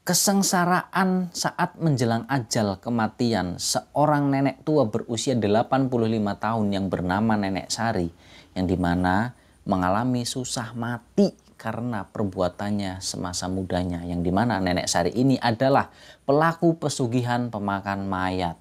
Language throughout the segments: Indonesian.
Kesengsaraan saat menjelang ajal kematian seorang nenek tua berusia 85 tahun yang bernama Nenek Sari, yang dimana mengalami susah mati karena perbuatannya semasa mudanya, yang dimana Nenek Sari ini adalah pelaku pesugihan pemakan mayat.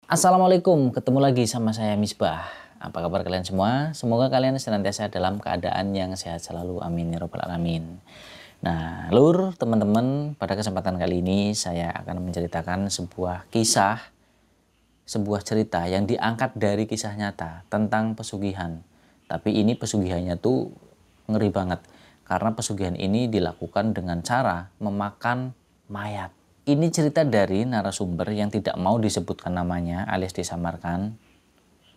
Assalamualaikum, ketemu lagi sama saya Misbah. Apa kabar kalian semua? Semoga kalian senantiasa dalam keadaan yang sehat selalu. Amin ya robbal alamin. Nah, lur, teman-teman, pada kesempatan kali ini saya akan menceritakan sebuah kisah, sebuah cerita yang diangkat dari kisah nyata tentang pesugihan. Tapi ini pesugihannya tuh ngeri banget, karena pesugihan ini dilakukan dengan cara memakan mayat. Ini cerita dari narasumber yang tidak mau disebutkan namanya alias disamarkan.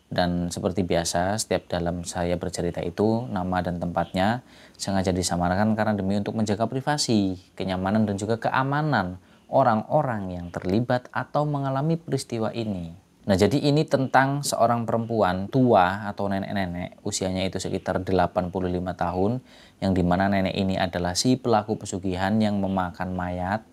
Dan seperti biasa, setiap dalam saya bercerita itu, nama dan tempatnya sengaja disamarkan karena demi untuk menjaga privasi, kenyamanan dan juga keamanan orang-orang yang terlibat atau mengalami peristiwa ini. Nah, jadi ini tentang seorang perempuan tua atau nenek-nenek, usianya itu sekitar 85 tahun, yang dimana nenek ini adalah si pelaku pesugihan yang memakan mayat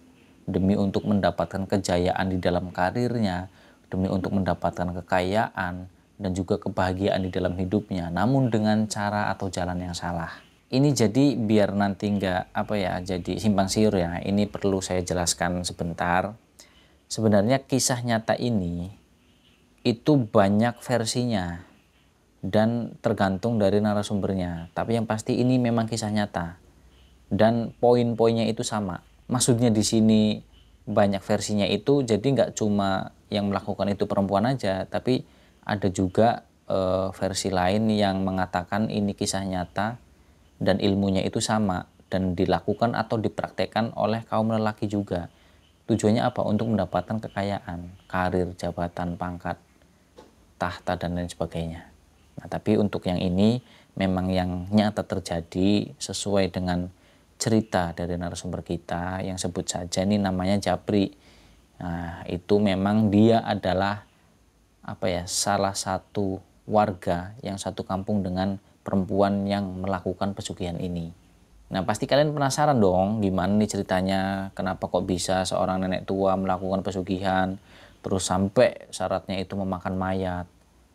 demi untuk mendapatkan kejayaan di dalam karirnya, demi untuk mendapatkan kekayaan dan juga kebahagiaan di dalam hidupnya, namun dengan cara atau jalan yang salah. Ini jadi biar nanti nggak jadi simpang siur ya, ini perlu saya jelaskan sebentar. Sebenarnya kisah nyata ini itu banyak versinya dan tergantung dari narasumbernya. Tapi yang pasti ini memang kisah nyata dan poin-poinnya itu sama. Maksudnya di sini banyak versinya itu, jadi nggak cuma yang melakukan itu perempuan aja, tapi ada juga versi lain yang mengatakan ini kisah nyata dan ilmunya itu sama dan dilakukan atau dipraktekkan oleh kaum lelaki juga. Tujuannya apa? Untuk mendapatkan kekayaan, karir, jabatan, pangkat, tahta dan lain sebagainya. Nah, tapi untuk yang ini memang yang nyata terjadi sesuai dengan cerita dari narasumber kita yang sebut saja ini namanya Japri. Nah, itu memang dia adalah salah satu warga yang satu kampung dengan perempuan yang melakukan pesugihan ini. Nah, pasti kalian penasaran dong gimana nih ceritanya, kenapa kok bisa seorang nenek tua melakukan pesugihan terus sampai syaratnya itu memakan mayat.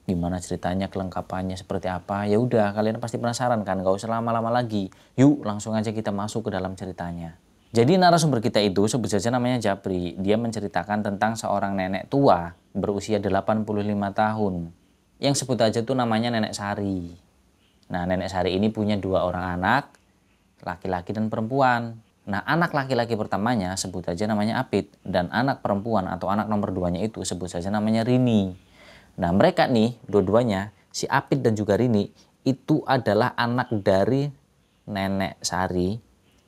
Gimana ceritanya, kelengkapannya seperti apa? Ya udah, kalian pasti penasaran kan? Gak usah lama-lama lagi. Yuk, langsung aja kita masuk ke dalam ceritanya. Jadi narasumber kita itu sebut saja namanya Japri. Dia menceritakan tentang seorang nenek tua berusia 85 tahun. Yang sebut aja tuh namanya Nenek Sari. Nah, Nenek Sari ini punya 2 orang anak, laki-laki dan perempuan. Nah, anak laki-laki pertamanya sebut aja namanya Apit, dan anak perempuan atau anak nomor 2-nya itu sebut saja namanya Rini. Nah, mereka nih dua-duanya, si Apit dan juga Rini, itu adalah anak dari Nenek Sari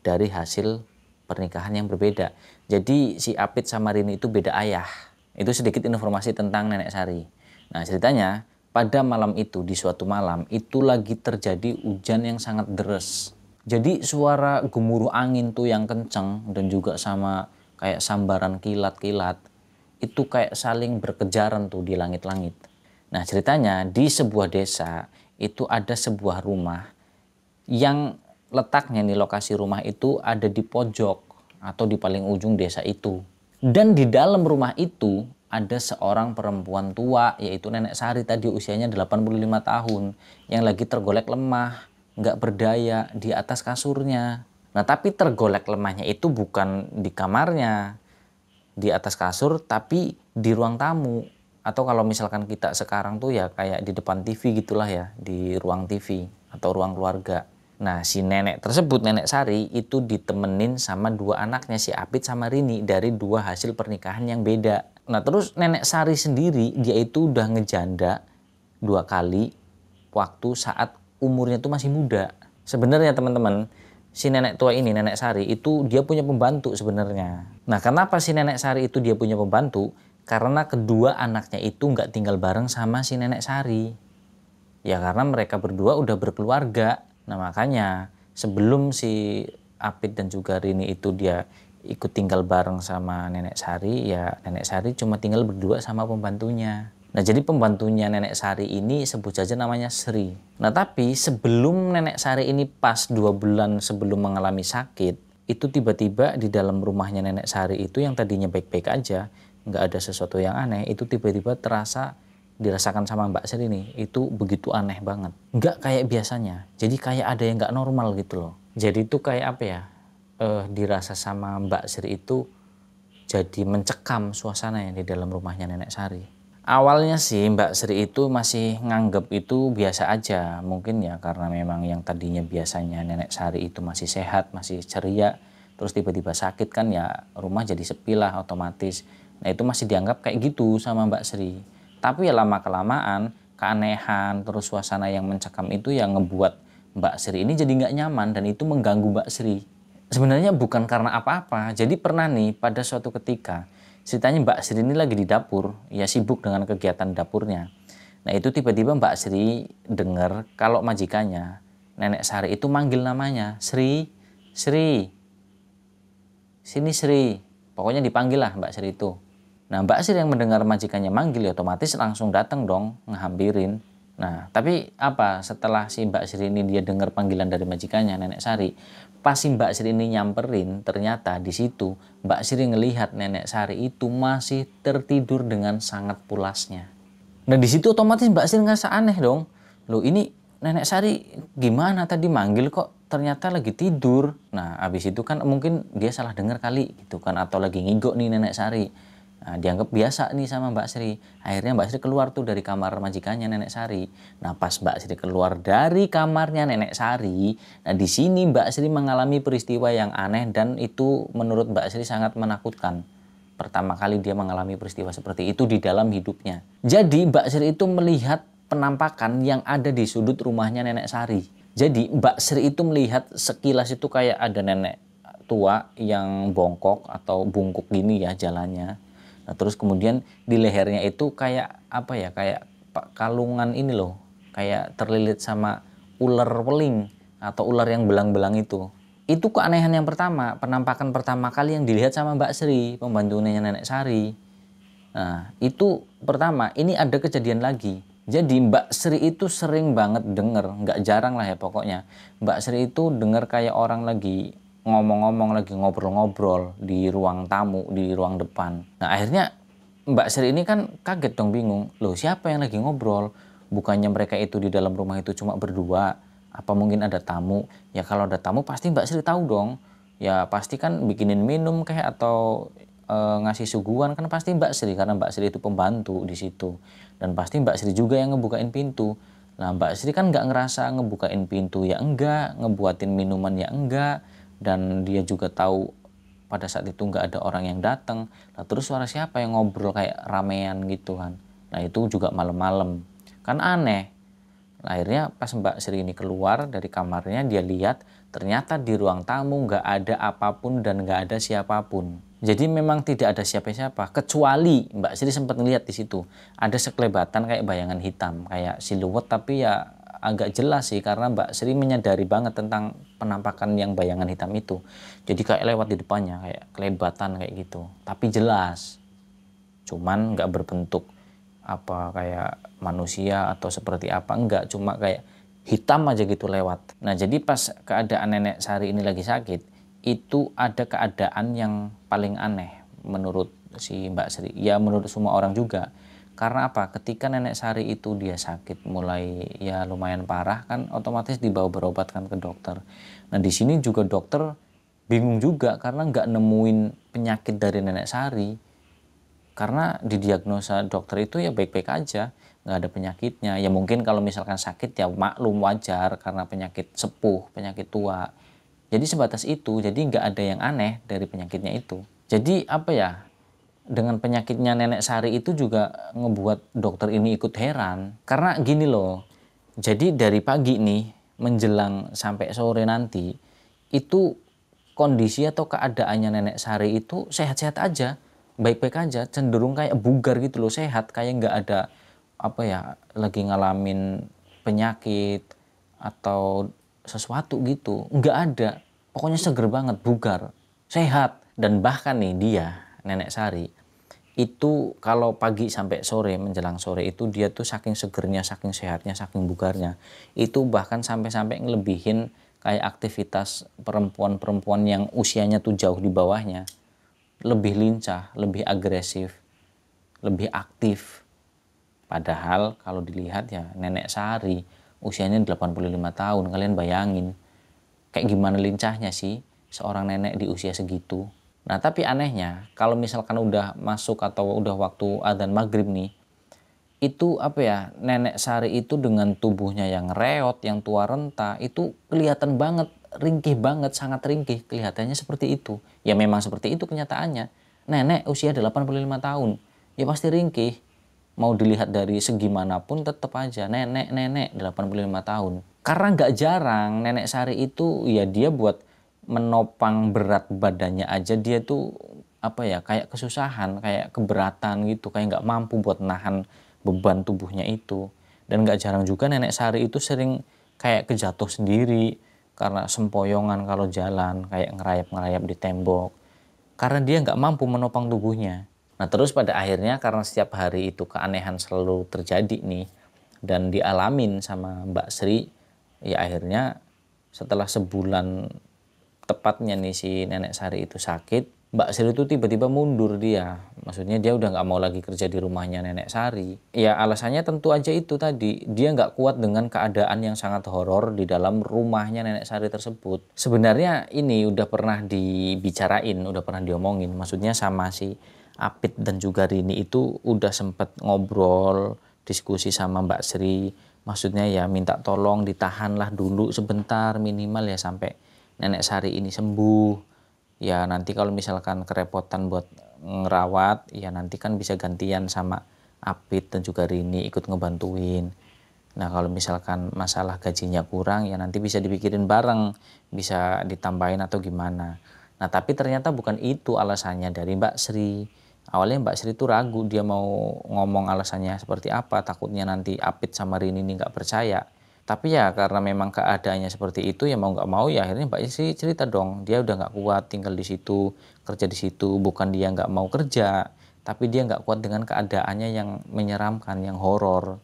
dari hasil pernikahan yang berbeda. Jadi si Apit sama Rini itu beda ayah. Itu sedikit informasi tentang Nenek Sari. Nah, ceritanya pada malam itu, di suatu malam itu lagi terjadi hujan yang sangat deras. Jadi suara gemuruh angin tuh yang kenceng dan juga sama kayak sambaran kilat-kilat itu kayak saling berkejaran tuh di langit-langit. Nah, ceritanya di sebuah desa itu ada sebuah rumah yang letaknya nih, lokasi rumah itu ada di pojok atau di paling ujung desa itu. Dan di dalam rumah itu ada seorang perempuan tua, yaitu Nenek Sari tadi, usianya 85 tahun, yang lagi tergolek lemah, nggak berdaya di atas kasurnya. Nah, tapi tergolek lemahnya itu bukan di kamarnya, di atas kasur, tapi di ruang tamu. Atau kalau misalkan kita sekarang tuh ya kayak di depan TV gitulah ya, di ruang TV atau ruang keluarga. Nah, si nenek tersebut, Nenek Sari, itu ditemenin sama 2 anaknya, si Apit sama Rini, dari 2 hasil pernikahan yang beda. Nah, terus Nenek Sari sendiri, dia itu udah ngejanda 2 kali waktu saat umurnya tuh masih muda. Sebenarnya teman-teman, si nenek tua ini, Nenek Sari, itu dia punya pembantu sebenarnya. Nah, kenapa si Nenek Sari itu dia punya pembantu? karena kedua anaknya itu nggak tinggal bareng sama si Nenek Sari. Ya karena mereka berdua udah berkeluarga. Nah makanya sebelum si Apit dan juga Rini itu dia ikut tinggal bareng sama Nenek Sari, ya Nenek Sari cuma tinggal berdua sama pembantunya. Nah jadi pembantunya Nenek Sari ini sebut saja namanya Sri. Nah tapi sebelum Nenek Sari ini pas 2 bulan sebelum mengalami sakit, itu tiba-tiba di dalam rumahnya Nenek Sari itu yang tadinya baik-baik aja, nggak ada sesuatu yang aneh, itu tiba-tiba dirasakan sama Mbak Sri nih, itu begitu aneh banget. Nggak kayak biasanya, jadi kayak ada yang nggak normal gitu loh. Jadi itu kayak apa ya, dirasa sama Mbak Sri itu jadi mencekam suasananya di dalam rumahnya Nenek Sari. Awalnya sih Mbak Sri itu masih nganggep itu biasa aja, mungkin ya karena memang yang tadinya biasanya Nenek Sari itu masih sehat, masih ceria, terus tiba-tiba sakit kan ya rumah jadi sepi lah otomatis. Nah itu masih dianggap kayak gitu sama Mbak Sri. Tapi ya lama-kelamaan keanehan terus suasana yang mencekam itu yang ngebuat Mbak Sri ini jadi nggak nyaman dan itu mengganggu Mbak Sri. Sebenarnya bukan karena apa-apa, jadi pernah nih pada suatu ketika ceritanya Mbak Sri ini lagi di dapur, ya sibuk dengan kegiatan dapurnya. Nah itu tiba-tiba Mbak Sri dengar kalau majikannya, Nenek Sari itu manggil namanya, Sri, Sri, sini Sri. Pokoknya dipanggil lah Mbak Sri itu. Nah Mbak Sri yang mendengar majikannya manggil ya otomatis langsung datang dong, ngehampirin. Nah tapi apa setelah si Mbak Sri ini dia dengar panggilan dari majikannya Nenek Sari, pas si Mbak Sri ini nyamperin, ternyata di situ Mbak Sri ngelihat Nenek Sari itu masih tertidur dengan sangat pulasnya. Nah di situ otomatis Mbak Sri ngerasa aneh dong. Loh ini Nenek Sari gimana tadi manggil kok ternyata lagi tidur. Nah abis itu kan mungkin dia salah dengar kali gitu kan, atau lagi ngigok nih Nenek Sari. Nah, dianggap biasa nih sama Mbak Sri. Akhirnya Mbak Sri keluar tuh dari kamar majikannya Nenek Sari. Nah, pas Mbak Sri keluar dari kamarnya Nenek Sari, nah di sini Mbak Sri mengalami peristiwa yang aneh dan itu menurut Mbak Sri sangat menakutkan. Pertama kali dia mengalami peristiwa seperti itu di dalam hidupnya. Jadi Mbak Sri itu melihat penampakan yang ada di sudut rumahnya Nenek Sari. Jadi Mbak Sri itu melihat sekilas itu kayak ada nenek tua yang bongkok atau bungkuk gini ya jalannya. Nah, terus kemudian di lehernya itu kayak apa ya, kayak kalungan ini loh, kayak terlilit sama ular weling atau ular yang belang-belang itu. Itu keanehan yang pertama, penampakan pertama kali yang dilihat sama Mbak Sri, pembantunya Nenek Sari. Nah, itu pertama. Ini ada kejadian lagi. Jadi Mbak Sri itu sering banget denger, nggak jarang lah ya pokoknya. Mbak Sri itu denger kayak orang lagi ngomong-ngomong, lagi ngobrol-ngobrol di ruang tamu, di ruang depan. Nah akhirnya Mbak Sri ini kan kaget dong, bingung. Loh siapa yang lagi ngobrol? Bukannya mereka itu di dalam rumah itu cuma berdua? Apa mungkin ada tamu? Ya kalau ada tamu pasti Mbak Sri tahu dong. Ya pasti kan bikinin minum kayak atau ngasih suguhan kan pasti Mbak Sri, karena Mbak Sri itu pembantu di situ. Dan pasti Mbak Sri juga yang ngebukain pintu. Nah Mbak Sri kan nggak ngerasa ngebukain pintu ya enggak, ngebuatin minuman ya enggak. Dan dia juga tahu pada saat itu nggak ada orang yang datang. Nah terus suara siapa yang ngobrol kayak ramean gitu kan. Nah itu juga malam-malam kan aneh. Nah, akhirnya pas Mbak Sri ini keluar dari kamarnya, dia lihat ternyata di ruang tamu nggak ada apapun dan nggak ada siapapun. Jadi memang tidak ada siapa-siapa, kecuali Mbak Sri sempat ngelihat di situ ada sekelebatan kayak bayangan hitam, kayak siluet, tapi ya agak jelas sih karena Mbak Sri menyadari banget tentang penampakan yang bayangan hitam itu. Jadi kayak lewat di depannya, kayak kelebatan kayak gitu. Tapi jelas, cuman nggak berbentuk apa kayak manusia atau seperti apa, enggak, cuma kayak hitam aja gitu lewat. Nah jadi pas keadaan Nenek Sari ini lagi sakit, itu ada keadaan yang paling aneh menurut si Mbak Sri, ya menurut semua orang juga. Karena apa? Ketika Nenek Sari itu dia sakit mulai ya lumayan parah kan, otomatis dibawa berobat kan ke dokter. Nah di sini juga dokter bingung juga karena nggak nemuin penyakit dari Nenek Sari. Karena didiagnosa dokter itu ya baik-baik aja, nggak ada penyakitnya. Ya mungkin kalau misalkan sakit ya maklum wajar karena penyakit sepuh, penyakit tua. Jadi sebatas itu, jadi nggak ada yang aneh dari penyakitnya itu. Jadi apa ya? Dengan penyakitnya Nenek Sari itu juga ngebuat dokter ini ikut heran. Karena gini loh, jadi dari pagi nih menjelang sampai sore nanti, itu kondisi atau keadaannya Nenek Sari itu sehat-sehat aja. baik-baik aja, cenderung kayak bugar gitu loh, sehat, kayak nggak ada apa ya, lagi ngalamin penyakit atau sesuatu gitu, nggak ada. Pokoknya seger banget, bugar, sehat. Dan bahkan nih dia, Nenek Sari, itu kalau pagi sampai sore, menjelang sore itu dia tuh saking segernya, saking sehatnya, saking bugarnya, itu bahkan sampai-sampai ngelebihin kayak aktivitas perempuan-perempuan yang usianya tuh jauh di bawahnya, lebih lincah, lebih agresif, lebih aktif. Padahal kalau dilihat ya Nenek Sari usianya 85 tahun. Kalian bayangin kayak gimana lincahnya sih seorang nenek di usia segitu. Nah tapi anehnya kalau misalkan udah masuk atau udah waktu adzan maghrib nih, itu apa ya, Nenek Sari itu dengan tubuhnya yang reot, yang tua renta, itu kelihatan banget, ringkih banget, sangat ringkih, kelihatannya seperti itu. Ya memang seperti itu kenyataannya. Nenek usia 85 tahun, ya pasti ringkih. Mau dilihat dari segi manapun tetap aja nenek 85 tahun. Karena nggak jarang Nenek Sari itu ya dia buat menopang berat badannya aja dia tuh apa ya, kayak kesusahan, kayak keberatan gitu, kayak nggak mampu buat nahan beban tubuhnya itu. Dan nggak jarang juga Nenek Sari itu sering kayak kejatuh sendiri karena sempoyongan kalau jalan, kayak ngerayap-ngerayap di tembok, karena dia nggak mampu menopang tubuhnya. Nah terus pada akhirnya karena setiap hari itu keanehan selalu terjadi nih dan dialamin sama Mbak Sri, ya akhirnya setelah sebulan tepatnya nih si Nenek Sari itu sakit, Mbak Sri itu tiba-tiba mundur dia. Maksudnya dia udah nggak mau lagi kerja di rumahnya Nenek Sari. Ya alasannya tentu aja itu tadi, dia nggak kuat dengan keadaan yang sangat horor di dalam rumahnya Nenek Sari tersebut. Sebenarnya ini udah pernah dibicarain, udah pernah diomongin. Maksudnya sama si Apit dan juga Rini itu udah sempet ngobrol, diskusi sama Mbak Sri. Maksudnya ya minta tolong ditahanlah dulu sebentar minimal ya sampai Nenek Sari ini sembuh. Ya nanti kalau misalkan kerepotan buat ngerawat, ya nanti kan bisa gantian sama Apit dan juga Rini ikut ngebantuin. Nah kalau misalkan masalah gajinya kurang, ya nanti bisa dipikirin bareng, bisa ditambahin atau gimana. Nah tapi ternyata bukan itu alasannya dari Mbak Sri. Awalnya Mbak Sri itu ragu, dia mau ngomong alasannya seperti apa, takutnya nanti Apit sama Rini ini nggak percaya. Tapi ya karena memang keadaannya seperti itu, ya mau nggak mau ya akhirnya Mbak Sri cerita dong, dia udah nggak kuat tinggal di situ, kerja di situ, bukan dia nggak mau kerja, tapi dia nggak kuat dengan keadaannya yang menyeramkan, yang horor.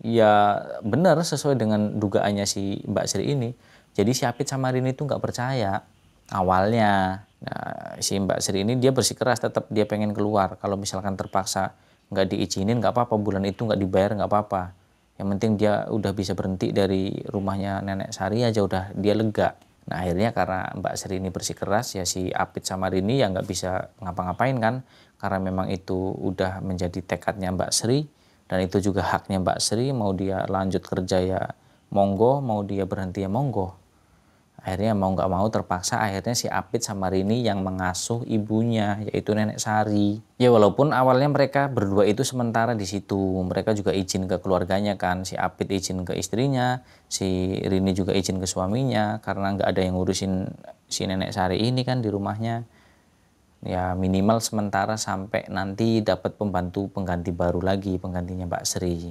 Ya benar sesuai dengan dugaannya si Mbak Sri ini. Jadi si Apit sama Rini itu nggak percaya awalnya. Nah, si Mbak Sri ini dia bersikeras tetap dia pengen keluar. Kalau misalkan terpaksa nggak diizinin nggak apa-apa, bulan itu nggak dibayar nggak apa-apa. Yang penting dia udah bisa berhenti dari rumahnya Nenek Sari aja udah dia lega. Nah akhirnya karena Mbak Sri ini bersikeras ya si Apit sama Rini ya nggak bisa ngapa-ngapain kan. Karena memang itu udah menjadi tekadnya Mbak Sri. Dan itu juga haknya Mbak Sri, mau dia lanjut kerja ya monggo, mau dia berhenti ya monggo. Akhirnya mau nggak mau terpaksa akhirnya si Apit sama Rini yang mengasuh ibunya yaitu Nenek Sari. Ya walaupun awalnya mereka berdua itu sementara di situ, mereka juga izin ke keluarganya kan, si Apit izin ke istrinya, si Rini juga izin ke suaminya karena nggak ada yang ngurusin si Nenek Sari ini kan di rumahnya. Ya minimal sementara sampai nanti dapat pembantu pengganti baru lagi, penggantinya Mbak Sri.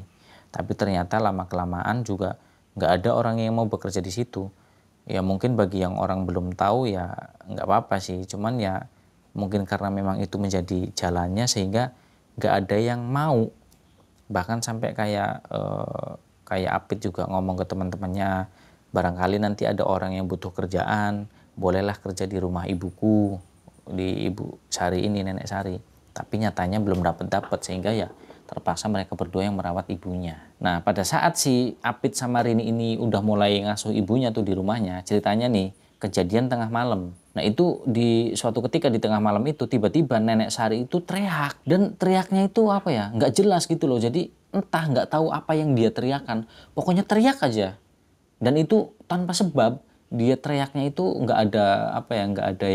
Tapi ternyata lama-kelamaan juga nggak ada orang yang mau bekerja di situ. Ya mungkin bagi yang orang belum tahu ya nggak apa-apa sih, cuman ya mungkin karena memang itu menjadi jalannya sehingga nggak ada yang mau. Bahkan sampai kayak Apit juga ngomong ke teman-temannya, barangkali nanti ada orang yang butuh kerjaan, bolehlah kerja di rumah ibuku, di Ibu Sari ini, Nenek Sari. Tapi nyatanya belum dapat sehingga ya terpaksa mereka berdua yang merawat ibunya. Nah pada saat si Apit sama Rini ini udah mulai ngasuh ibunya tuh di rumahnya, ceritanya nih kejadian tengah malam. Nah itu di suatu ketika di tengah malam itu tiba-tiba Nenek Sari itu teriak, dan teriaknya itu apa ya, nggak jelas gitu loh. Jadi entah nggak tahu apa yang dia teriakan, pokoknya teriak aja. Dan itu tanpa sebab, dia teriaknya itu nggak ada apa ya, nggak ada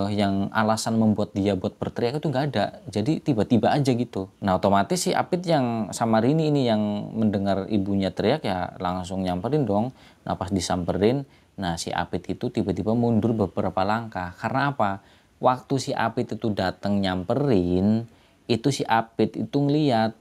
yang alasan membuat dia buat berteriak itu nggak ada. Jadi tiba-tiba aja gitu. Nah otomatis si Apit yang sama Rini ini yang mendengar ibunya teriak ya langsung nyamperin dong. Nah pas disamperin, nah si Apit itu tiba-tiba mundur beberapa langkah. Karena apa? Waktu si Apit itu datang nyamperin, itu si Apit itu ngeliat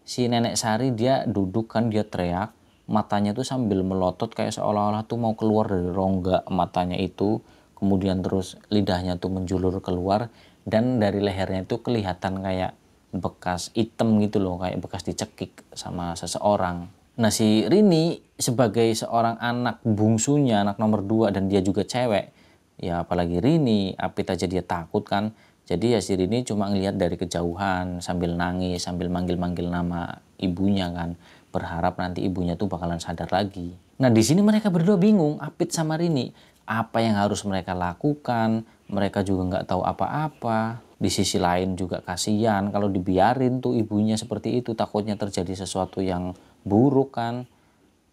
si Nenek Sari, dia duduk kan, dia teriak, matanya tuh sambil melotot kayak seolah-olah tuh mau keluar dari rongga matanya itu, kemudian terus lidahnya tuh menjulur keluar, dan dari lehernya itu kelihatan kayak bekas hitam gitu loh, kayak bekas dicekik sama seseorang. Nah, si Rini sebagai seorang anak bungsunya, anak nomor 2, dan dia juga cewek, ya apalagi Rini, Apit aja dia takut kan. Jadi ya si Rini cuma ngelihat dari kejauhan sambil nangis, sambil manggil-manggil nama ibunya kan, berharap nanti ibunya tuh bakalan sadar lagi. Nah, di sini mereka berdua bingung, Apit sama Rini, apa yang harus mereka lakukan. Mereka juga nggak tahu apa-apa. Di sisi lain juga kasihan kalau dibiarin tuh ibunya seperti itu, takutnya terjadi sesuatu yang buruk kan.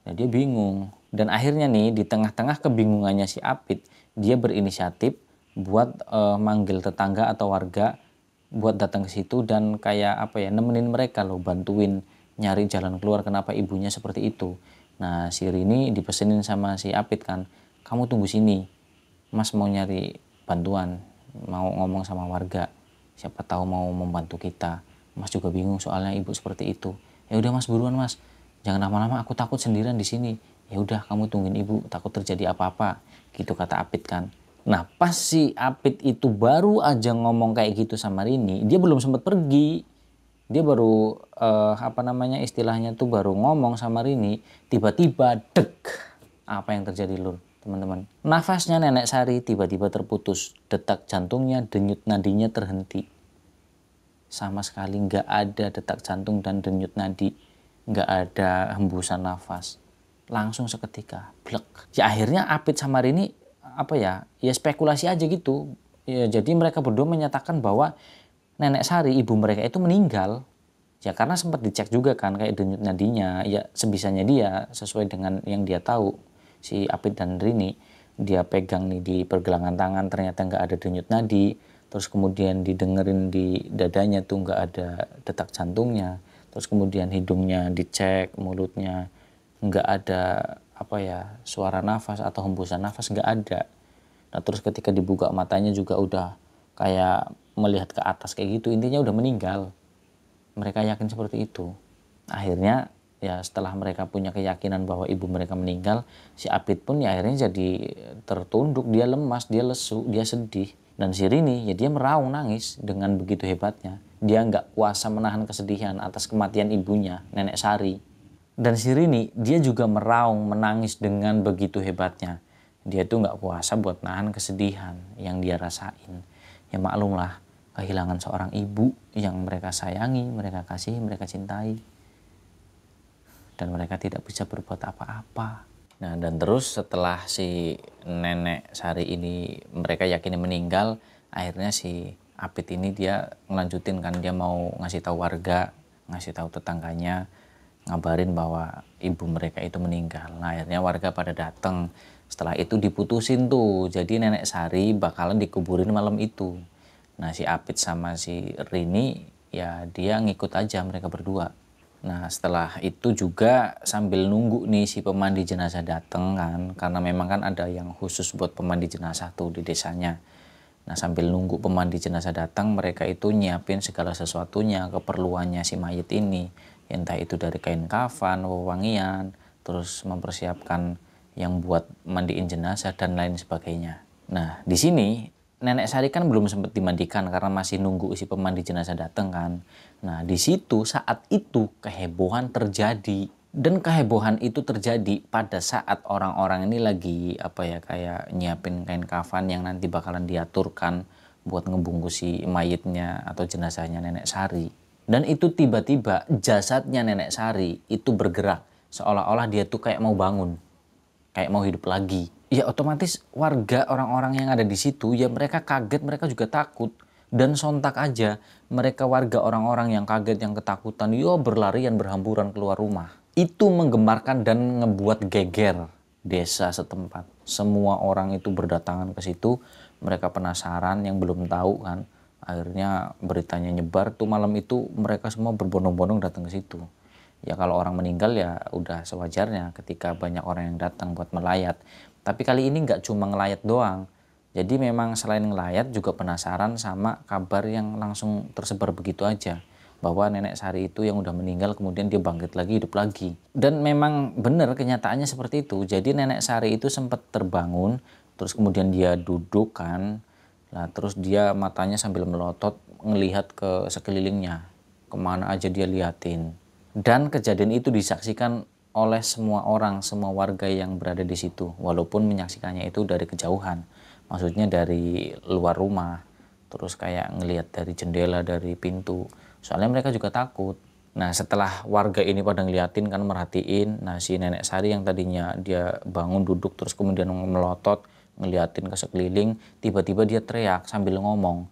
Nah, dia bingung. Dan akhirnya nih, di tengah-tengah kebingungannya si Apit, dia berinisiatif buat manggil tetangga atau warga buat datang ke situ dan kayak apa ya, nemenin mereka loh, bantuin nyari jalan keluar kenapa ibunya seperti itu. Nah, si Rini dipesenin sama si Apit kan, kamu tunggu sini, Mas mau nyari bantuan, mau ngomong sama warga, siapa tahu mau membantu kita. Mas juga bingung soalnya ibu seperti itu. Ya udah Mas, buruan Mas, jangan lama-lama, aku takut sendirian di sini. Ya udah, kamu tungguin ibu, takut terjadi apa-apa, gitu kata Apit kan. Nah, pas si Apit itu baru aja ngomong kayak gitu sama Rini, dia belum sempat pergi. Dia baru apa namanya, istilahnya tuh baru ngomong sama Rini, tiba-tiba dek. Apa yang terjadi lur, teman-teman? Nafasnya Nenek Sari tiba-tiba terputus, detak jantungnya, denyut nadinya terhenti. Sama sekali nggak ada detak jantung dan denyut nadi, nggak ada hembusan nafas. Langsung seketika, blek. Ya akhirnya Apit sama Rini apa ya spekulasi aja gitu. Ya, jadi mereka berdua menyatakan bahwa Nenek Sari, ibu mereka itu meninggal. Ya karena sempat dicek juga kan kayak denyut nadinya, ya sebisanya dia sesuai dengan yang dia tahu. Si Apit dan Rini, dia pegang nih di pergelangan tangan, ternyata nggak ada denyut nadi. Terus kemudian didengerin di dadanya tuh nggak ada detak jantungnya. Terus kemudian hidungnya dicek, mulutnya nggak ada apa ya, suara nafas atau hembusan nafas, nggak ada. Nah terus ketika dibuka matanya juga udah kayak melihat ke atas kayak gitu, intinya udah meninggal. Mereka yakin seperti itu. Akhirnya ya setelah mereka punya keyakinan bahwa ibu mereka meninggal, si Apit pun ya akhirnya jadi tertunduk, dia lemas, dia lesu, dia sedih. Dan si Rini ya dia meraung nangis dengan begitu hebatnya. Dia nggak kuasa menahan kesedihan atas kematian ibunya, Nenek Sari. Dan si Rini dia juga meraung menangis dengan begitu hebatnya. Dia tuh nggak kuasa buat nahan kesedihan yang dia rasain. Ya maklumlah, kehilangan seorang ibu yang mereka sayangi, mereka kasihi, mereka cintai. Dan mereka tidak bisa berbuat apa-apa. Nah, dan terus setelah si Nenek Sari ini mereka yakini meninggal, akhirnya si Apit ini dia ngelanjutin kan, dia mau ngasih tahu warga, ngasih tahu tetangganya, ngabarin bahwa ibu mereka itu meninggal. Nah, akhirnya warga pada datang. Setelah itu diputusin tuh, jadi Nenek Sari bakalan dikuburin malam itu. Nah, si Apit sama si Rini ya dia ngikut aja mereka berdua. Nah, setelah itu juga sambil nunggu nih si pemandi jenazah datang kan, karena memang kan ada yang khusus buat pemandi jenazah tuh di desanya. Nah, sambil nunggu pemandi jenazah datang, mereka itu nyiapin segala sesuatunya, keperluannya si mayit ini. Entah itu dari kain kafan, wewangian, terus mempersiapkan yang buat mandiin jenazah dan lain sebagainya. Nah, di sini Nenek Sari kan belum sempat dimandikan karena masih nunggu si pemandi jenazah datang kan. Nah, di situ saat itu kehebohan terjadi. Dan kehebohan itu terjadi pada saat orang-orang ini lagi apa ya, kayak nyiapin kain kafan yang nanti bakalan diaturkan buat ngebungkus si mayitnya atau jenazahnya Nenek Sari. Dan itu tiba-tiba jasadnya Nenek Sari itu bergerak, seolah-olah dia tuh kayak mau bangun, kayak mau hidup lagi. Ya otomatis warga, orang-orang yang ada di situ ya mereka kaget, mereka juga takut. Dan sontak aja mereka warga, orang-orang yang kaget, yang ketakutan, yo berlarian berhamburan keluar rumah. Itu menggemarkan dan ngebuat geger desa setempat. Semua orang itu berdatangan ke situ, mereka penasaran yang belum tahu kan. Akhirnya beritanya nyebar tuh malam itu, mereka semua berbondong-bondong datang ke situ. Ya kalau orang meninggal ya udah sewajarnya ketika banyak orang yang datang buat melayat. Tapi kali ini nggak cuma ngelayat doang. Jadi memang selain ngelayat juga penasaran sama kabar yang langsung tersebar begitu aja. Bahwa nenek Sari itu yang udah meninggal kemudian dia bangkit lagi, hidup lagi. Dan memang benar kenyataannya seperti itu. Jadi nenek Sari itu sempat terbangun, terus kemudian dia duduk kan. Nah terus dia matanya sambil melotot ngelihat ke sekelilingnya. Kemana aja dia liatin. Dan kejadian itu disaksikan oleh semua orang, semua warga yang berada di situ. Walaupun menyaksikannya itu dari kejauhan. Maksudnya dari luar rumah, terus kayak ngelihat dari jendela, dari pintu. Soalnya mereka juga takut. Nah setelah warga ini pada ngeliatin kan, merhatiin, nah si nenek Sari yang tadinya dia bangun duduk terus kemudian melotot ngeliatin ke sekeliling, tiba-tiba dia teriak sambil ngomong,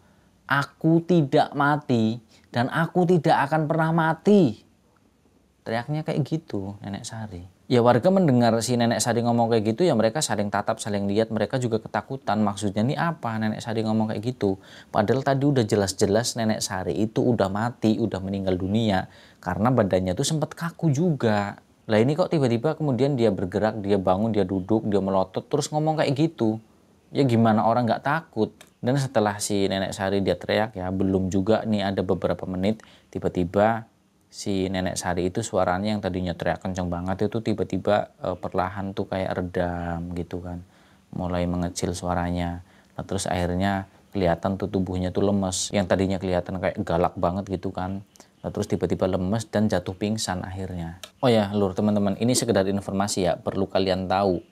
"Aku tidak mati dan aku tidak akan pernah mati." Teriaknya kayak gitu nenek Sari. Ya warga mendengar si nenek Sari ngomong kayak gitu ya mereka saling tatap, saling lihat, mereka juga ketakutan. Maksudnya nih apa nenek Sari ngomong kayak gitu? Padahal tadi udah jelas-jelas nenek Sari itu udah mati, udah meninggal dunia. Karena badannya tuh sempat kaku juga. Lah ini kok tiba-tiba kemudian dia bergerak, dia bangun, dia duduk, dia melotot, terus ngomong kayak gitu. Ya gimana orang nggak takut? Dan setelah si nenek Sari dia teriak ya, belum juga nih ada beberapa menit, tiba-tiba si nenek Sari itu suaranya yang tadinya teriak kenceng banget itu tiba-tiba perlahan tuh kayak redam gitu kan, mulai mengecil suaranya. Nah terus akhirnya kelihatan tuh tubuhnya tuh lemes, yang tadinya kelihatan kayak galak banget gitu kan. Nah, terus tiba-tiba lemes dan jatuh pingsan akhirnya. Oh ya lur teman-teman, ini sekedar informasi ya, perlu kalian tahu.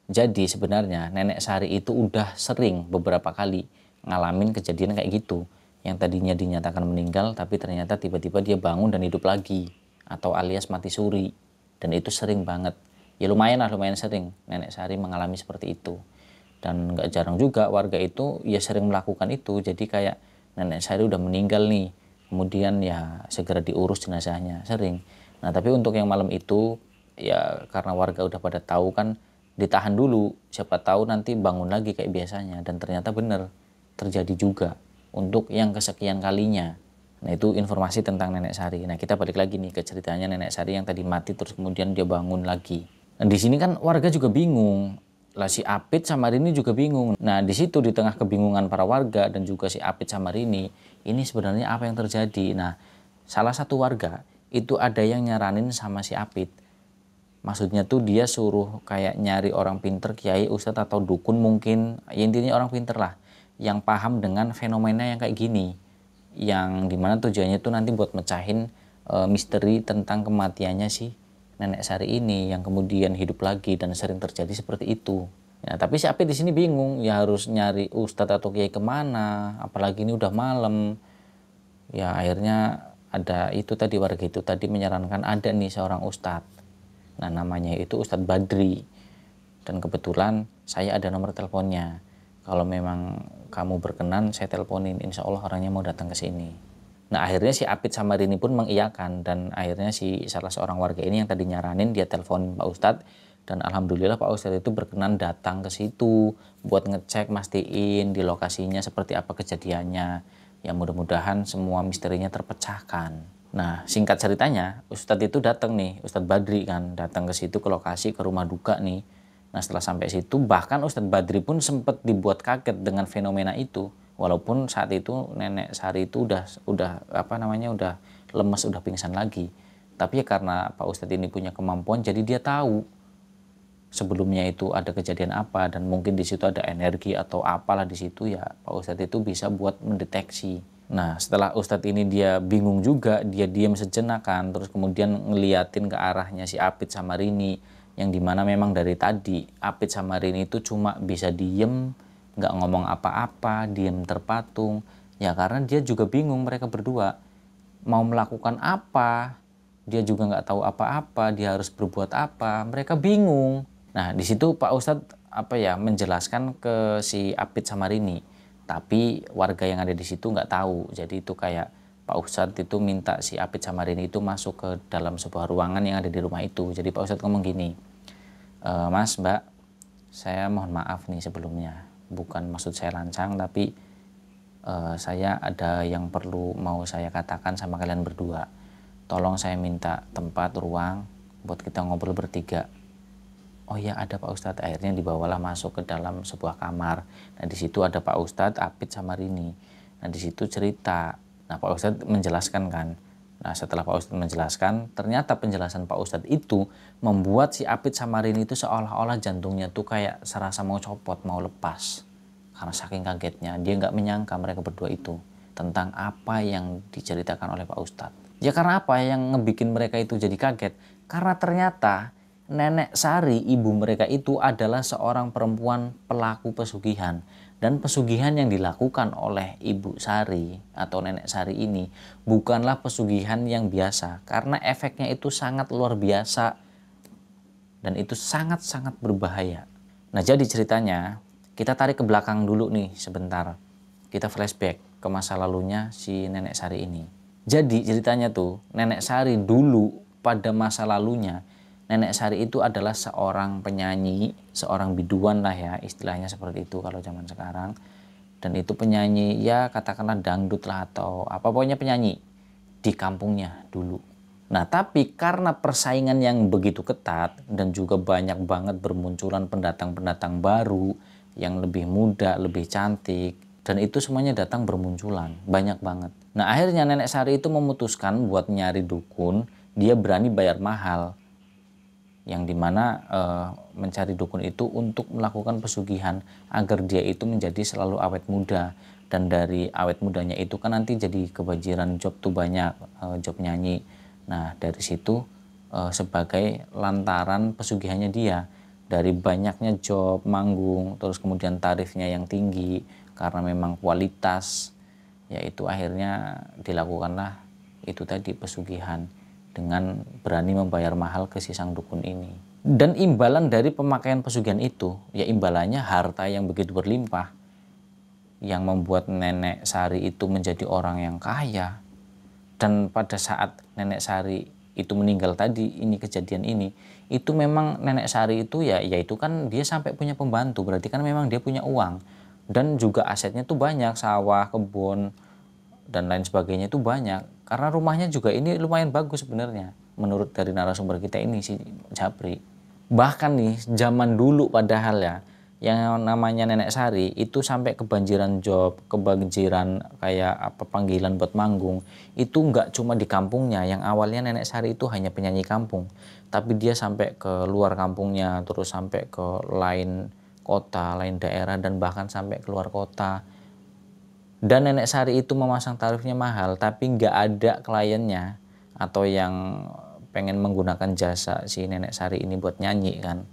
Jadi sebenarnya nenek Sari itu udah sering beberapa kali ngalamin kejadian kayak gitu, yang tadinya dinyatakan meninggal tapi ternyata tiba-tiba dia bangun dan hidup lagi, atau alias mati suri. Dan itu sering banget, ya lumayan lah, lumayan sering nenek Sari mengalami seperti itu. Dan nggak jarang juga warga itu ya sering melakukan itu. Jadi kayak nenek Sari udah meninggal nih, kemudian ya segera diurus jenazahnya, sering. Nah tapi untuk yang malam itu ya karena warga udah pada tahu kan, ditahan dulu, siapa tahu nanti bangun lagi kayak biasanya. Dan ternyata bener terjadi juga untuk yang kesekian kalinya. Nah itu informasi tentang nenek Sari. Nah kita balik lagi nih ke ceritanya nenek Sari yang tadi mati terus kemudian dia bangun lagi. Nah di sini kan warga juga bingung. Lah si Apit sama Rini juga bingung. Nah di situ di tengah kebingungan para warga dan juga si Apit sama Rini, ini sebenarnya apa yang terjadi? Nah salah satu warga itu ada yang nyaranin sama si Apit. Maksudnya tuh dia suruh kayak nyari orang pinter, kiai, ustadz atau dukun mungkin. Ya intinya orang pinter lah yang paham dengan fenomena yang kayak gini, yang dimana tujuannya tuh nanti buat mecahin misteri tentang kematiannya si nenek Sari ini yang kemudian hidup lagi dan sering terjadi seperti itu. Ya, tapi si Apit di sini bingung, ya harus nyari ustadz atau kiai kemana, apalagi ini udah malam. Ya akhirnya ada itu tadi, warga itu tadi menyarankan ada nih seorang ustadz. Nah namanya itu Ustadz Badri. Dan kebetulan saya ada nomor teleponnya. Kalau memang kamu berkenan, saya teleponin. Insya Allah orangnya mau datang ke sini. Nah akhirnya si Apit sama Rini pun mengiyakan. Dan akhirnya si salah seorang warga ini yang tadi nyaranin, dia telepon Pak Ustadz. Dan alhamdulillah Pak Ustadz itu berkenan datang ke situ buat ngecek, mastiin di lokasinya seperti apa kejadiannya. Ya mudah-mudahan semua misterinya terpecahkan. Nah singkat ceritanya Ustadz itu datang nih, Ustadz Badri kan datang ke situ, ke lokasi, ke rumah duka nih. Nah setelah sampai situ bahkan Ustadz Badri pun sempat dibuat kaget dengan fenomena itu. Walaupun saat itu nenek Sari itu udah apa namanya udah lemes, udah pingsan lagi. Tapi ya karena Pak Ustadz ini punya kemampuan, jadi dia tahu sebelumnya itu ada kejadian apa dan mungkin di situ ada energi atau apalah di situ, ya Pak Ustadz itu bisa buat mendeteksi. Nah setelah Ustadz ini dia bingung juga, dia diam sejenak kan, terus kemudian ngeliatin ke arahnya si Apit sama Rini, yang dimana memang dari tadi Apit sama Rini itu cuma bisa diem, nggak ngomong apa-apa, diem terpatung. Ya karena dia juga bingung, mereka berdua mau melakukan apa, dia juga nggak tahu apa-apa, dia harus berbuat apa, mereka bingung. Nah di situ Pak Ustadz apa ya menjelaskan ke si Apit sama Rini, tapi warga yang ada di situ nggak tahu. Jadi itu kayak Pak Ustadz itu minta si Apit sama Rini itu masuk ke dalam sebuah ruangan yang ada di rumah itu. Jadi Pak Ustadz ngomong gini, Mas, Mbak, saya mohon maaf nih sebelumnya, bukan maksud saya lancang, tapi saya ada yang perlu mau saya katakan sama kalian berdua. Tolong saya minta tempat, ruang buat kita ngobrol bertiga. Oh ya ada Pak Ustadz, akhirnya dibawalah masuk ke dalam sebuah kamar. Nah di situ ada Pak Ustadz, Apit sama Rini. Nah di situ cerita. Nah Pak Ustadz menjelaskan kan. Nah setelah Pak Ustadz menjelaskan, ternyata penjelasan Pak Ustadz itu membuat si Apit sama Rini itu seolah-olah jantungnya tuh kayak serasa mau copot, mau lepas. Karena saking kagetnya, dia nggak menyangka mereka berdua itu tentang apa yang diceritakan oleh Pak Ustadz. Ya karena apa yang ngebikin mereka itu jadi kaget? Karena ternyata Nenek Sari, ibu mereka itu adalah seorang perempuan pelaku pesugihan. Dan pesugihan yang dilakukan oleh Ibu Sari atau Nenek Sari ini bukanlah pesugihan yang biasa. Karena efeknya itu sangat luar biasa dan itu sangat-sangat berbahaya. Nah jadi ceritanya kita tarik ke belakang dulu nih sebentar. Kita flashback ke masa lalunya si Nenek Sari ini. Jadi ceritanya tuh Nenek Sari dulu pada masa lalunya, Nenek Sari itu adalah seorang penyanyi, seorang biduan lah ya istilahnya seperti itu kalau zaman sekarang. Dan itu penyanyi ya katakanlah dangdut lah atau apa pokoknya penyanyi di kampungnya dulu. Nah tapi karena persaingan yang begitu ketat dan juga banyak banget bermunculan pendatang-pendatang baru yang lebih muda, lebih cantik. Dan itu semuanya datang bermunculan, banyak banget. Nah akhirnya Nenek Sari itu memutuskan buat nyari dukun, dia berani bayar mahal. Yang dimana mencari dukun itu untuk melakukan pesugihan agar dia itu menjadi selalu awet muda. Dan dari awet mudanya itu kan nanti jadi kebajiran job tuh banyak, job nyanyi. Nah dari situ sebagai lantaran pesugihannya dia, dari banyaknya job manggung terus kemudian tarifnya yang tinggi karena memang kualitas, yaitu akhirnya dilakukanlah itu tadi pesugihan dengan berani membayar mahal ke si sang dukun ini. Dan imbalan dari pemakaian pesugihan itu, ya imbalannya harta yang begitu berlimpah yang membuat Nenek Sari itu menjadi orang yang kaya. Dan pada saat Nenek Sari itu meninggal tadi, ini kejadian ini, itu memang Nenek Sari itu ya itu kan dia sampai punya pembantu, berarti kan memang dia punya uang. Dan juga asetnya tuh banyak, sawah, kebun, dan lain sebagainya itu banyak. Karena rumahnya juga ini lumayan bagus sebenarnya menurut dari narasumber kita ini si Japri. Bahkan nih zaman dulu padahal ya yang namanya Nenek Sari itu sampai kebanjiran job, kebanjiran kayak apa panggilan buat manggung. Itu nggak cuma di kampungnya, yang awalnya Nenek Sari itu hanya penyanyi kampung, tapi dia sampai ke luar kampungnya, terus sampai ke lain kota, lain daerah, dan bahkan sampai keluar kota. Dan Nenek Sari itu memasang tarifnya mahal, tapi nggak ada kliennya atau yang pengen menggunakan jasa si Nenek Sari ini buat nyanyi kan.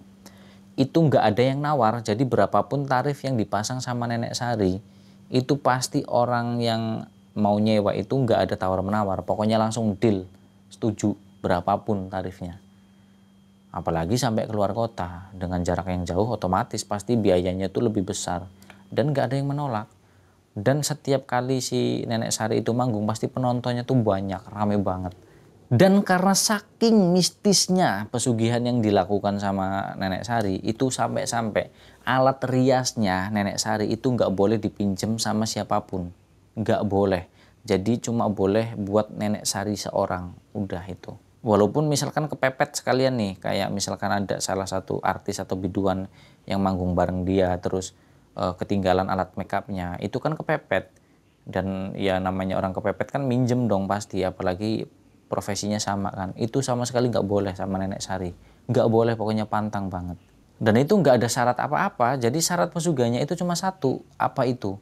Itu nggak ada yang nawar, jadi berapapun tarif yang dipasang sama Nenek Sari, itu pasti orang yang mau nyewa itu nggak ada tawar-menawar, pokoknya langsung deal, setuju berapapun tarifnya. Apalagi sampai keluar kota, dengan jarak yang jauh otomatis pasti biayanya itu lebih besar dan nggak ada yang menolak. Dan setiap kali si Nenek Sari itu manggung pasti penontonnya tuh banyak, rame banget. Dan karena saking mistisnya pesugihan yang dilakukan sama Nenek Sari itu sampai-sampai alat riasnya Nenek Sari itu nggak boleh dipinjem sama siapapun. Nggak boleh. Jadi cuma boleh buat Nenek Sari seorang. Udah itu. Walaupun misalkan kepepet sekalian nih, kayak misalkan ada salah satu artis atau biduan yang manggung bareng dia terus ketinggalan alat makeupnya, itu kan kepepet. Dan ya namanya orang kepepet kan minjem dong pasti, apalagi profesinya sama kan. Itu sama sekali nggak boleh sama Nenek Sari, nggak boleh, pokoknya pantang banget. Dan itu nggak ada syarat apa-apa, jadi syarat pesugihannya itu cuma satu. Apa itu?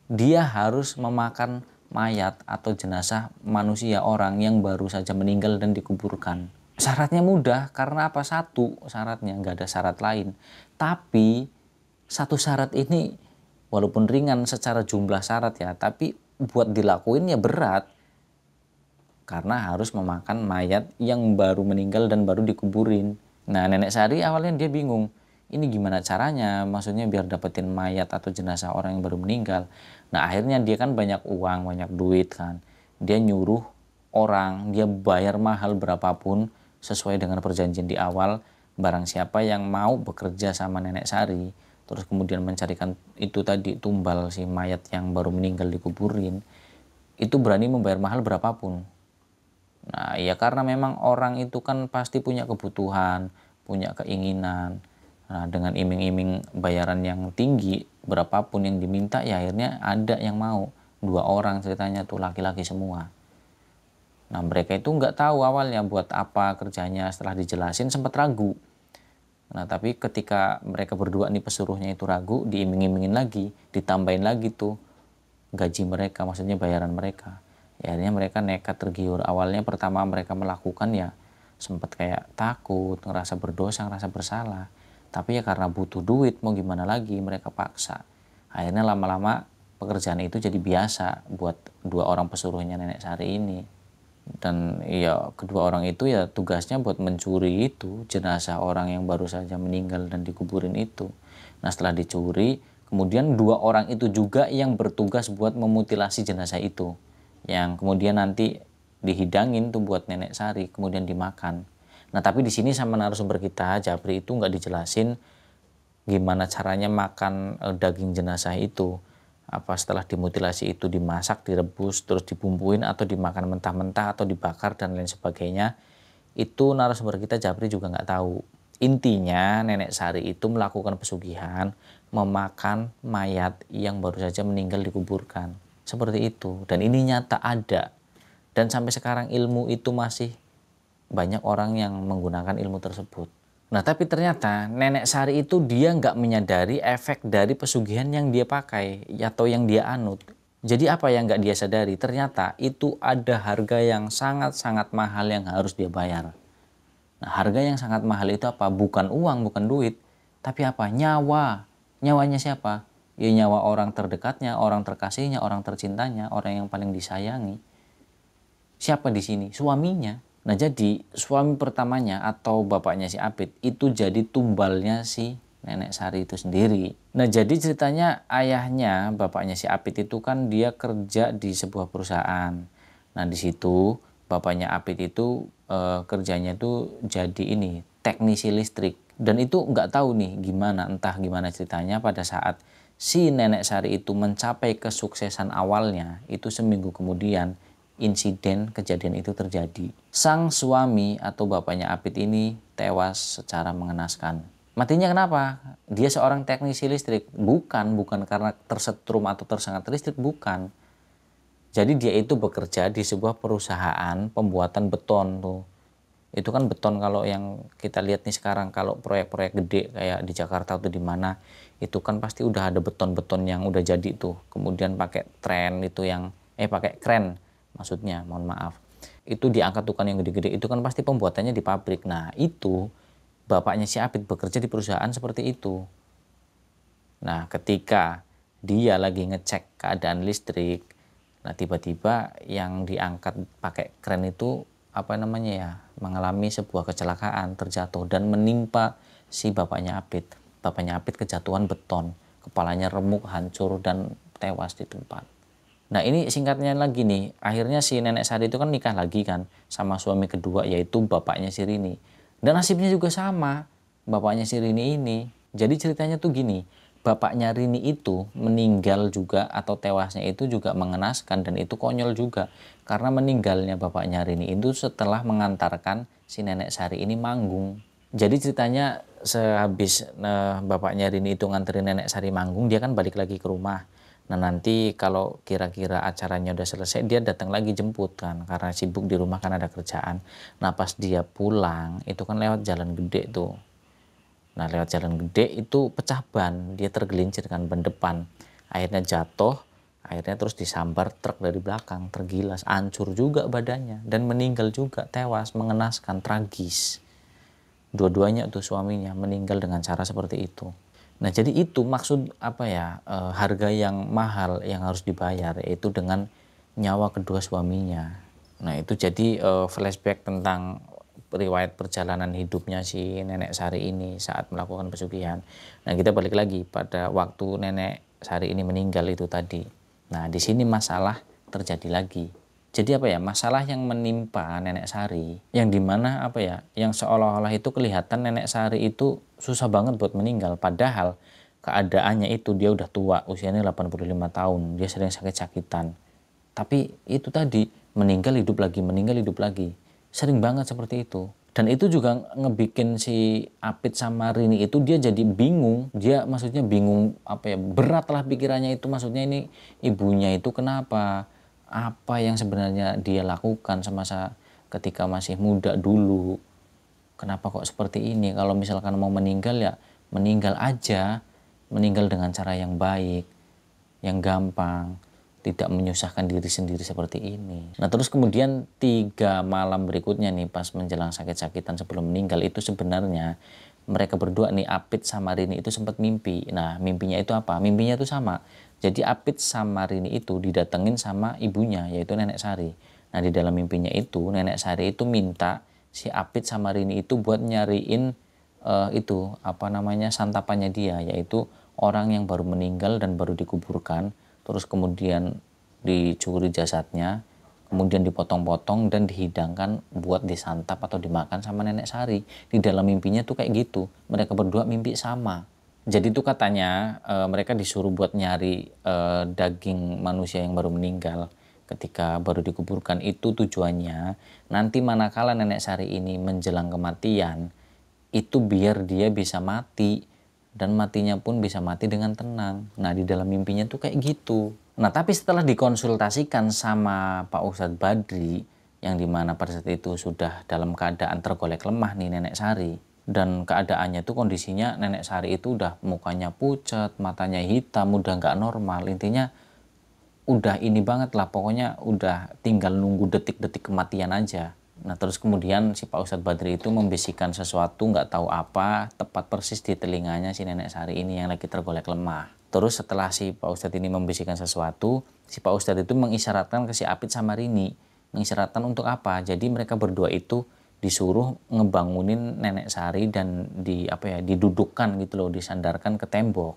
Dia harus memakan mayat atau jenazah manusia, orang yang baru saja meninggal dan dikuburkan. Syaratnya mudah, karena apa? Satu syaratnya, nggak ada syarat lain. Tapi satu syarat ini walaupun ringan secara jumlah syarat ya, tapi buat dilakuin ya berat. Karena harus memakan mayat yang baru meninggal dan baru dikuburin. Nah Nenek Sari awalnya dia bingung, ini gimana caranya, maksudnya biar dapetin mayat atau jenazah orang yang baru meninggal. Nah akhirnya dia kan banyak uang, banyak duit kan. Dia nyuruh orang, dia bayar mahal berapapun sesuai dengan perjanjian di awal. Barang siapa yang mau bekerja sama Nenek Sari, terus kemudian mencarikan itu tadi tumbal si mayat yang baru meninggal dikuburin, itu berani membayar mahal berapapun. Nah ya karena memang orang itu kan pasti punya kebutuhan, punya keinginan. Nah, dengan iming-iming bayaran yang tinggi, berapapun yang diminta, ya akhirnya ada yang mau. 2 orang ceritanya tuh, laki-laki semua. Nah, mereka itu nggak tahu awalnya buat apa kerjanya, setelah dijelasin sempat ragu. Nah, tapi ketika mereka berdua nih pesuruhnya itu ragu, diiming-imingin lagi, ditambahin lagi tuh gaji mereka, maksudnya bayaran mereka. Ya, akhirnya mereka nekat tergiur. Awalnya pertama mereka melakukan ya sempat kayak takut, ngerasa berdosa, ngerasa bersalah. Tapi ya karena butuh duit, mau gimana lagi, mereka paksa. Akhirnya lama-lama pekerjaan itu jadi biasa buat 2 orang pesuruhnya Nenek Sari ini. Dan ya kedua orang itu ya tugasnya buat mencuri itu jenazah orang yang baru saja meninggal dan dikuburin itu. Nah, setelah dicuri, kemudian 2 orang itu juga yang bertugas buat memutilasi jenazah itu, yang kemudian nanti dihidangin tuh buat Nenek Sari kemudian dimakan. Nah, tapi di sini sama narasumber kita Japri itu nggak dijelasin gimana caranya makan daging jenazah itu. Apa setelah dimutilasi itu dimasak, direbus, terus dibumbuin, atau dimakan mentah-mentah, atau dibakar dan lain sebagainya. Itu narasumber kita Japri juga nggak tahu. Intinya Nenek Sari itu melakukan pesugihan, memakan mayat yang baru saja meninggal dikuburkan. Seperti itu. Dan ini nyata ada. Dan sampai sekarang ilmu itu masih banyak orang yang menggunakan ilmu tersebut. Nah, tapi ternyata Nenek Sari itu dia nggak menyadari efek dari pesugihan yang dia pakai atau yang dia anut. Jadi apa yang nggak dia sadari? Ternyata itu ada harga yang sangat-sangat mahal yang harus dia bayar. Nah, harga yang sangat mahal itu apa? Bukan uang, bukan duit. Tapi apa? Nyawa. Nyawanya siapa? Ya nyawa orang terdekatnya, orang terkasihnya, orang tercintanya, orang yang paling disayangi. Siapa di sini? Suaminya. Nah, jadi suami pertamanya atau bapaknya si Apit itu jadi tumbalnya si Nenek Sari itu sendiri. Nah, jadi ceritanya ayahnya, bapaknya si Apit itu kan dia kerja di sebuah perusahaan. Nah, di situ bapaknya Apit itu kerjanya itu jadi ini teknisi listrik. Dan itu nggak tahu nih gimana, entah gimana ceritanya pada saat si Nenek Sari itu mencapai kesuksesan awalnya, itu seminggu kemudian insiden kejadian itu terjadi. Sang suami atau bapaknya Apit ini tewas secara mengenaskan. Matinya kenapa? Dia seorang teknisi listrik. Bukan karena tersetrum atau tersengat listrik, bukan. Jadi dia itu bekerja di sebuah perusahaan pembuatan beton tuh. Itu kan beton kalau yang kita lihat nih sekarang, kalau proyek-proyek gede kayak di Jakarta atau di mana, itu kan pasti udah ada beton-beton yang udah jadi tuh. Kemudian pakai tren itu yang pakai kren. Maksudnya, mohon maaf, itu diangkat tuh kan yang gede-gede, itu kan pasti pembuatannya di pabrik. Nah, itu bapaknya si Apit bekerja di perusahaan seperti itu. Nah, ketika dia lagi ngecek keadaan listrik, nah tiba-tiba yang diangkat pakai kren itu mengalami sebuah kecelakaan, terjatuh dan menimpa si bapaknya Apit. Bapaknya Apit kejatuhan beton, kepalanya remuk, hancur dan tewas di tempat. Nah, ini singkatnya lagi nih, akhirnya si Nenek Sari itu kan nikah lagi kan sama suami kedua, yaitu bapaknya si Rini. Dan nasibnya juga sama, bapaknya si Rini ini. Jadi ceritanya tuh gini, bapaknya Rini itu meninggal juga atau tewasnya itu juga mengenaskan dan itu konyol juga. Karena meninggalnya bapaknya Rini itu setelah mengantarkan si Nenek Sari ini manggung. Jadi ceritanya sehabis bapaknya Rini itu nganterin Nenek Sari manggung, dia kan balik lagi ke rumah. Nah, nanti kalau kira-kira acaranya udah selesai, dia datang lagi jemput kan, karena sibuk di rumah kan ada kerjaan. Nah, pas dia pulang, itu kan lewat jalan gede tuh. Nah, lewat jalan gede itu pecah ban, dia tergelincir kan ban depan. Akhirnya jatuh, akhirnya terus disambar truk dari belakang, tergilas, hancur juga badannya. Dan meninggal juga, tewas, mengenaskan, tragis. Dua-duanya tuh suaminya meninggal dengan cara seperti itu. Nah, jadi itu maksud harga yang mahal yang harus dibayar, yaitu dengan nyawa kedua suaminya. Nah, itu jadi flashback tentang riwayat perjalanan hidupnya si Nenek Sari ini saat melakukan pesugihan. Nah, kita balik lagi pada waktu Nenek Sari ini meninggal itu tadi. Nah, di sini masalah terjadi lagi. Jadi masalah yang menimpa Nenek Sari, yang dimana yang seolah-olah itu kelihatan Nenek Sari itu susah banget buat meninggal, padahal keadaannya itu dia udah tua, usianya 85 tahun, dia sering sakit-sakitan. Tapi itu tadi, meninggal hidup lagi, sering banget seperti itu. Dan itu juga ngebikin si Apit sama Rini itu dia jadi bingung. Dia maksudnya bingung apa ya, berat lah pikirannya itu. Maksudnya ini ibunya itu kenapa? Apa yang sebenarnya dia lakukan semasa ketika masih muda dulu. Kenapa kok seperti ini? Kalau misalkan mau meninggal ya meninggal aja. Meninggal dengan cara yang baik, yang gampang, tidak menyusahkan diri sendiri seperti ini. Nah terus kemudian 3 malam berikutnya nih pas menjelang sakit-sakitan sebelum meninggal itu sebenarnya mereka berdua nih Apit sama Rini itu sempat mimpi. Nah mimpinya itu apa? Mimpinya itu sama. Jadi Apit sama Rini itu didatengin sama ibunya yaitu Nenek Sari. Nah di dalam mimpinya itu Nenek Sari itu minta si Apit sama Rini itu buat nyariin itu apa namanya santapannya dia, yaitu orang yang baru meninggal dan baru dikuburkan, terus kemudian dicuri jasadnya, kemudian dipotong-potong dan dihidangkan buat disantap atau dimakan sama Nenek Sari. Di dalam mimpinya tuh kayak gitu, mereka berdua mimpi sama. Jadi tuh katanya mereka disuruh buat nyari daging manusia yang baru meninggal ketika baru dikuburkan. Itu tujuannya nanti manakala Nenek Sari ini menjelang kematian itu biar dia bisa mati dan matinya pun bisa mati dengan tenang. Nah di dalam mimpinya tuh kayak gitu. Nah tapi setelah dikonsultasikan sama Pak Ustadz Badri yang dimana pada saat itu sudah dalam keadaan tergolek lemah nih Nenek Sari, dan keadaannya tuh kondisinya Nenek Sari itu udah mukanya pucat, matanya hitam, udah nggak normal, intinya udah ini banget lah, pokoknya udah tinggal nunggu detik-detik kematian aja. Nah terus kemudian si Pak Ustadz Badri itu membisikkan sesuatu nggak tahu apa tepat persis di telinganya si Nenek Sari ini yang lagi tergolek lemah. Terus setelah si Pak Ustadz ini membisikkan sesuatu, si Pak Ustadz itu mengisyaratkan ke si Apit sama Rini. Mengisyaratkan untuk apa? Jadi mereka berdua itu disuruh ngebangunin Nenek Sari dan didudukkan gitu loh, disandarkan ke tembok.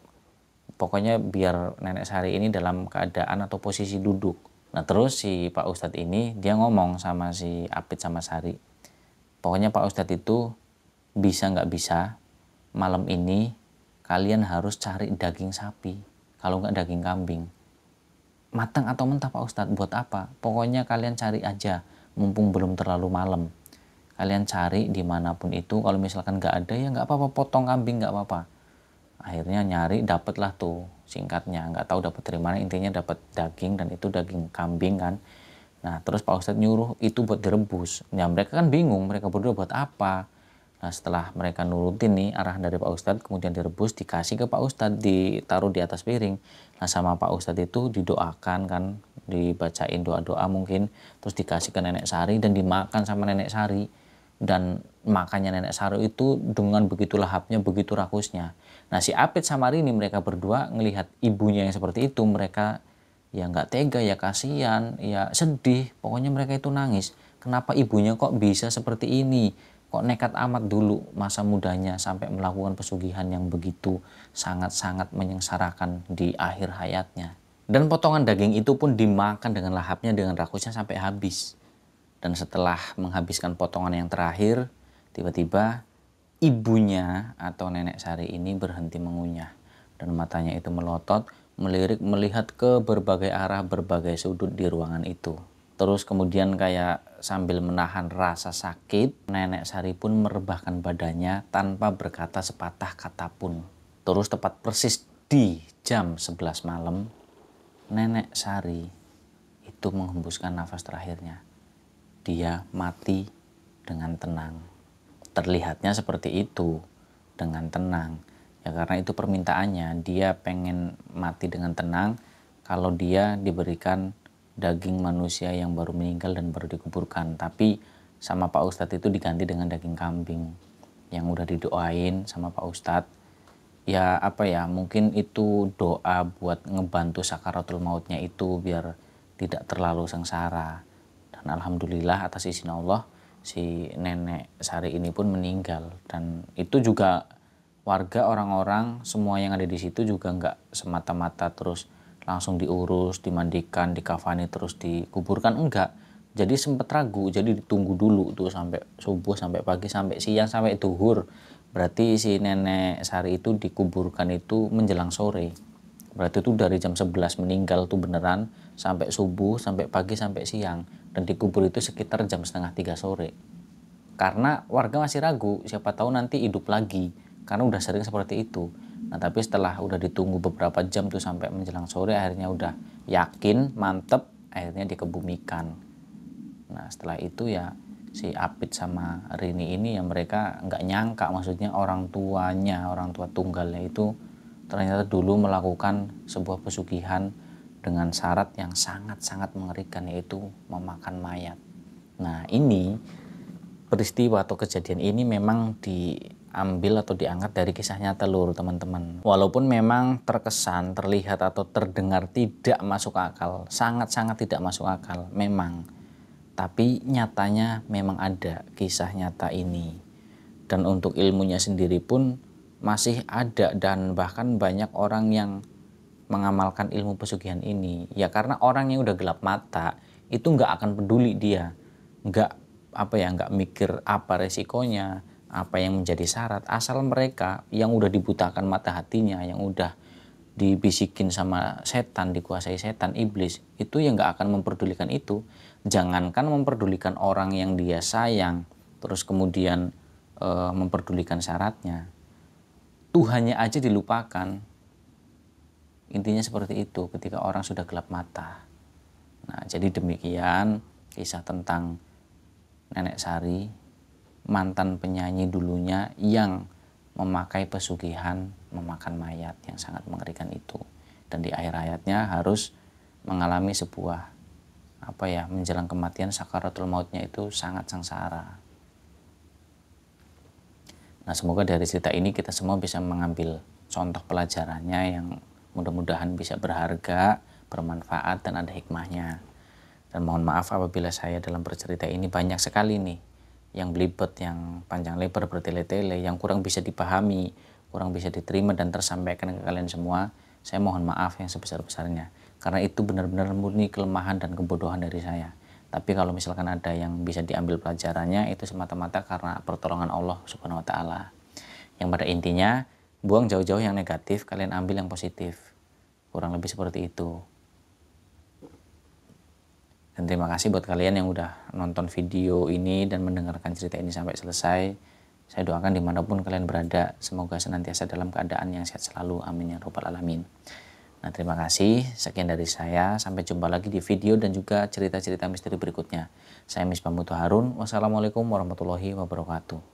Pokoknya biar Nenek Sari ini dalam keadaan atau posisi duduk. Nah terus si Pak Ustadz ini dia ngomong sama si Apit sama Sari, pokoknya Pak Ustadz itu bisa nggak bisa malam ini kalian harus cari daging sapi, kalau nggak daging kambing. Matang atau mentah Pak Ustadz, buat apa? Pokoknya kalian cari aja, mumpung belum terlalu malam. Kalian cari dimanapun itu, kalau misalkan nggak ada ya nggak apa-apa, potong kambing nggak apa-apa. Akhirnya nyari, dapatlah tuh singkatnya, nggak tahu dapat dari mana, intinya dapat daging dan itu daging kambing kan. Nah terus Pak Ustadz nyuruh itu buat direbus. Ya mereka kan bingung, mereka berdua buat apa. Nah setelah mereka nurutin nih arahan dari Pak Ustadz, kemudian direbus, dikasih ke Pak Ustadz, ditaruh di atas piring. Nah sama Pak Ustadz itu didoakan kan, dibacain doa-doa mungkin, terus dikasih ke Nenek Sari dan dimakan sama Nenek Sari. Dan makannya Nenek Sari itu dengan begitu lahapnya, begitu rakusnya. Nah si Apit sama Rini mereka berdua ngelihat ibunya yang seperti itu, mereka ya nggak tega, ya kasihan, ya sedih, pokoknya mereka itu nangis. Kenapa ibunya kok bisa seperti ini? Kok nekat amat dulu masa mudanya sampai melakukan pesugihan yang begitu sangat-sangat menyengsarakan di akhir hayatnya. Dan potongan daging itu pun dimakan dengan lahapnya, dengan rakusnya sampai habis. Dan setelah menghabiskan potongan yang terakhir, tiba-tiba ibunya atau Nenek Sari ini berhenti mengunyah. Dan matanya itu melotot, melirik melihat ke berbagai arah, berbagai sudut di ruangan itu. Terus kemudian kayak sambil menahan rasa sakit, Nenek Sari pun merebahkan badannya tanpa berkata sepatah kata pun. Terus tepat persis di jam 11 malam, Nenek Sari itu menghembuskan nafas terakhirnya. Dia mati dengan tenang. Terlihatnya seperti itu, dengan tenang. Ya karena itu permintaannya, dia pengen mati dengan tenang kalau dia diberikan daging manusia yang baru meninggal dan baru dikuburkan. Tapi sama Pak Ustadz itu diganti dengan daging kambing yang udah didoain sama Pak Ustadz. Ya apa ya, mungkin itu doa buat ngebantu sakaratul mautnya itu biar tidak terlalu sengsara. Dan alhamdulillah atas izin Allah si Nenek Sari ini pun meninggal. Dan itu juga warga, orang-orang semua yang ada di situ juga nggak semata-mata terus langsung diurus, dimandikan, dikafani terus dikuburkan, enggak. Jadi sempet ragu, jadi ditunggu dulu tuh sampai subuh, sampai pagi, sampai siang, sampai duhur. Berarti si Nenek Sari itu dikuburkan itu menjelang sore. Berarti itu dari jam 11 meninggal tuh beneran sampai subuh, sampai pagi, sampai siang. Dan dikubur itu sekitar jam setengah 3 sore. Karena warga masih ragu, siapa tahu nanti hidup lagi, karena udah sering seperti itu. Nah tapi setelah udah ditunggu beberapa jam tuh sampai menjelang sore, akhirnya udah yakin, mantep, akhirnya dikebumikan. Nah setelah itu ya si Apit sama Rini ini ya mereka nggak nyangka, maksudnya orang tuanya, orang tua tunggalnya itu ternyata dulu melakukan sebuah pesugihan dengan syarat yang sangat-sangat mengerikan, yaitu memakan mayat. Nah ini peristiwa atau kejadian ini memang diambil atau diangkat dari kisah nyata Lur, teman-teman. Walaupun memang terkesan, terlihat atau terdengar tidak masuk akal, sangat-sangat tidak masuk akal memang. Tapi nyatanya memang ada kisah nyata ini. Dan untuk ilmunya sendiri pun masih ada, dan bahkan banyak orang yang mengamalkan ilmu pesugihan ini. Ya karena orang yang udah gelap mata itu nggak akan peduli dia, nggak mikir apa resikonya, apa yang menjadi syarat, asal mereka yang udah dibutakan mata hatinya, yang udah dibisikin sama setan, dikuasai setan, iblis, itu yang nggak akan memperdulikan itu. Jangankan memperdulikan orang yang dia sayang, terus kemudian memperdulikan syaratnya, Tuhannya aja dilupakan. Intinya seperti itu ketika orang sudah gelap mata. Nah jadi demikian kisah tentang Nenek Sari, mantan penyanyi dulunya yang memakai pesugihan memakan mayat yang sangat mengerikan itu. Dan di akhir hayatnya harus mengalami sebuah menjelang kematian, sakaratul mautnya itu sangat sengsara. Nah semoga dari cerita ini kita semua bisa mengambil contoh pelajarannya yang mudah-mudahan bisa berharga, bermanfaat, dan ada hikmahnya. Dan mohon maaf apabila saya dalam bercerita ini banyak sekali nih yang belibet, yang panjang lebar bertele-tele, yang kurang bisa dipahami, kurang bisa diterima dan tersampaikan ke kalian semua. Saya mohon maaf yang sebesar-besarnya, karena itu benar-benar murni kelemahan dan kebodohan dari saya. Tapi kalau misalkan ada yang bisa diambil pelajarannya, itu semata-mata karena pertolongan Allah Subhanahu wa Ta'ala. Yang pada intinya, buang jauh-jauh yang negatif, kalian ambil yang positif. Kurang lebih seperti itu. Dan terima kasih buat kalian yang udah nonton video ini dan mendengarkan cerita ini sampai selesai. Saya doakan dimanapun kalian berada, semoga senantiasa dalam keadaan yang sehat selalu. Amin ya rabbal alamin. Nah terima kasih, sekian dari saya. Sampai jumpa lagi di video dan juga cerita-cerita misteri berikutnya. Saya Misbah Muthaharun. Wassalamualaikum warahmatullahi wabarakatuh.